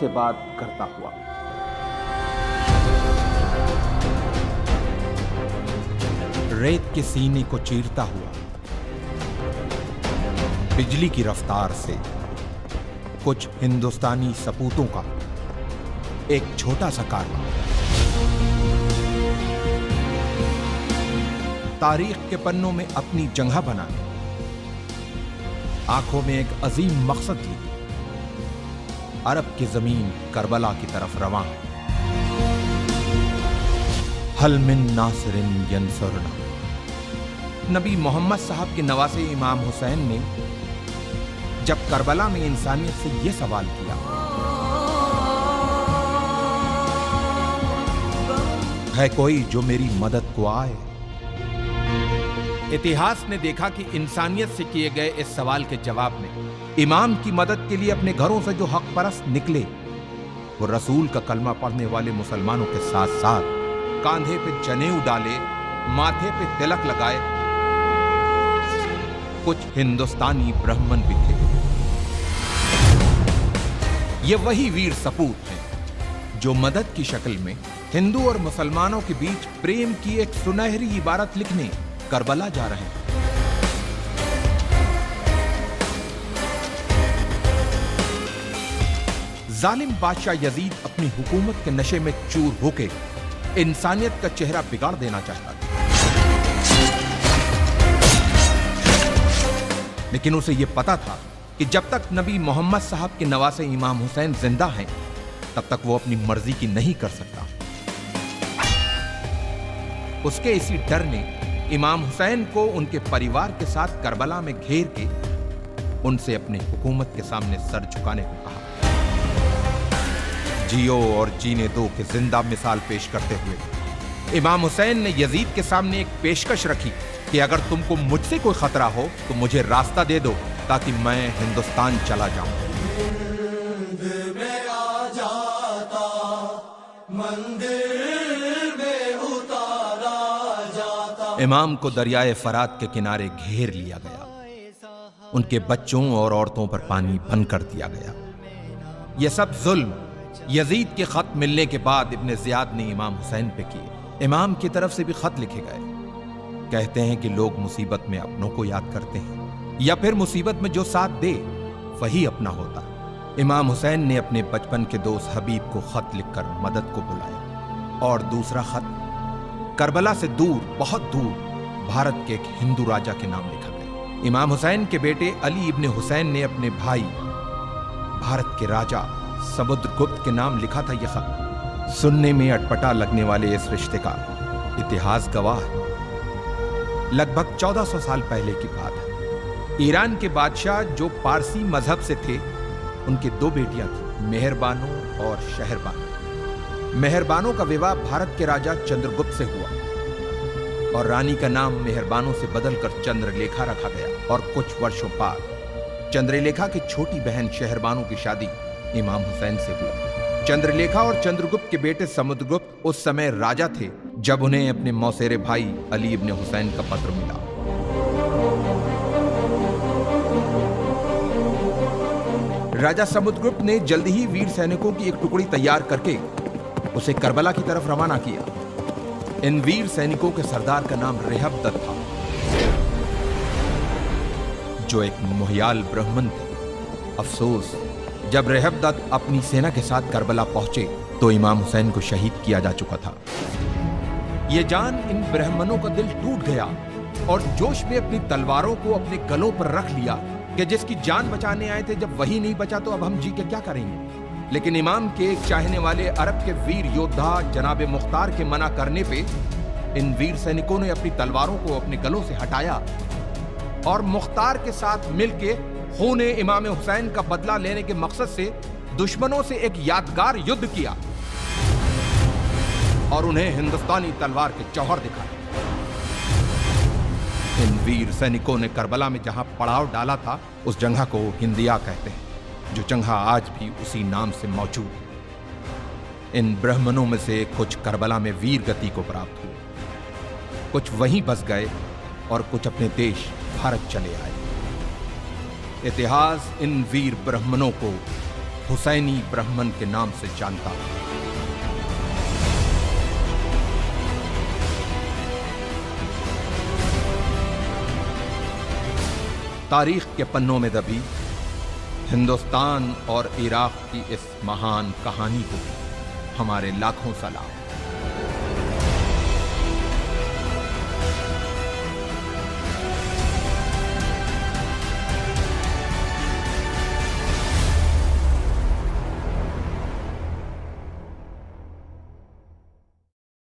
से बात करता हुआ। रेत के सीने को चीरता हुआ बिजली की रफ्तार से कुछ हिंदुस्तानी सपूतों का एक छोटा सा कारवां तारीख के पन्नों में अपनी जगह बनाने, आंखों में एक अजीम मकसद लिए अरब की जमीन करबला की तरफ रवां है। हल मिन नासिरिन यंसुरना। नबी मोहम्मद साहब के नवासे इमाम हुसैन ने जब करबला में इंसानियत से यह सवाल किया, है कोई जो मेरी मदद को आए? इतिहास ने देखा कि इंसानियत से किए गए इस सवाल के जवाब में इमाम की मदद के लिए अपने घरों से जो हक परस्त निकले, वो रसूल का कलमा पढ़ने वाले मुसलमानों के साथ साथ कांधे पे जनेऊ डाले, माथे पे तिलक लगाए कुछ हिंदुस्तानी ब्राह्मण भी थे। ये वही वीर सपूत हैं जो मदद की शक्ल में हिंदू और मुसलमानों के बीच प्रेम की एक सुनहरी इबारत लिखने करबला जा रहे हैं। जालिम बादशाह यजीद अपनी हुकूमत के नशे में चूर होके इंसानियत का चेहरा बिगाड़ देना चाहता था, लेकिन उसे यह पता था कि जब तक नबी मोहम्मद साहब के नवासे इमाम हुसैन जिंदा हैं, तब तक वो अपनी मर्जी की नहीं कर सकता। उसके इसी डर ने इमाम हुसैन को उनके परिवार के साथ करबला में घेर के उनसे अपनी हुकूमत के सामने सर झुकाने को कहा। जियो और जीने दो की जिंदा मिसाल पेश करते हुए इमाम हुसैन ने यजीद के सामने एक पेशकश रखी कि अगर तुमको मुझसे कोई खतरा हो तो मुझे रास्ता दे दो ताकि मैं हिंदुस्तान चला जाऊं। इमाम को दरियाए फरात के किनारे घेर लिया गया, उनके बच्चों और औरतों पर पानी बंद कर दिया गया। यह सब जुल्म यजीद के खत मिलने के बाद इब्ने जियाद ने इमाम हुसैन पे किए। इमाम की तरफ से भी खत लिखे गए। कहते हैं कि लोग मुसीबत में अपनों को याद करते हैं या फिर मुसीबत में जो साथ दे वही अपना होता। इमाम हुसैन ने अपने बचपन के दोस्त हबीब को खत लिखकर मदद को बुलाया और दूसरा खत करबला से दूर, बहुत दूर भारत के एक हिंदू राजा के नाम लिखा गया। इमाम हुसैन के बेटे अली इब्ने हुसैन ने अपने भाई भारत के राजा समुद्रगुप्त के नाम लिखा था यह खत। सुनने में अटपटा लगने वाले इस रिश्ते का इतिहास गवाह है। लगभग 1400 साल पहले की बात है। ईरान के बादशाह जो पारसी मजहब से थे, उनकी दो बेटियां थी, मेहरबानो और शहरबानो। मेहरबानो का विवाह भारत के राजा चंद्रगुप्त से हुआ और रानी का नाम मेहरबानो से बदलकर चंद्रलेखा रखा गया। और कुछ वर्षों बाद चंद्रलेखा की छोटी बहन शहरबानो की शादी इमाम हुसैन से हुई। चंद्रलेखा और चंद्रगुप्त के बेटे समुद्रगुप्त उस समय राजा थे जब उन्हें अपने मौसेरे भाई अली इब्ने हुसैन का पत्र मिला। राजा समुद्रगुप्त ने जल्द ही वीर सैनिकों की एक टुकड़ी तैयार करके उसे करबला की तरफ रवाना किया। इन वीर सैनिकों के सरदार का नाम रेहबदत था, जो एक मोहियाल ब्राह्मण थे। अफसोस, जब रेहबदत अपनी सेना के साथ करबला पहुंचे तो इमाम हुसैन को शहीद किया जा चुका था। यह जान इन ब्राह्मणों का दिल टूट गया और जोश में अपनी तलवारों को अपने गलों पर रख लिया कि जिसकी जान बचाने आए थे, जब वही नहीं बचा तो अब हम जी के क्या करेंगे। लेकिन इमाम के एक चाहने वाले अरब के वीर योद्धा जनाबे मुख्तार के मना करने पे इन वीर सैनिकों ने अपनी तलवारों को अपने गलों से हटाया और मुख्तार के साथ मिलके खूने इमाम हुसैन का बदला लेने के मकसद से दुश्मनों से एक यादगार युद्ध किया और उन्हें हिंदुस्तानी तलवार के जौहर दिखाए। इन वीर सैनिकों ने करबला में जहां पड़ाव डाला था, उस जगह को हिंदिया कहते हैं, जो जगह आज भी उसी नाम से मौजूद है। इन ब्राह्मणों में से कुछ करबला में वीर गति को प्राप्त हुए, कुछ वहीं बस गए और कुछ अपने देश भारत चले आए। इतिहास इन वीर ब्राह्मणों को हुसैनी ब्राह्मण के नाम से जानता है। तारीख के पन्नों में दबी हिंदुस्तान और इराक की इस महान कहानी को हमारे लाखों सलाम।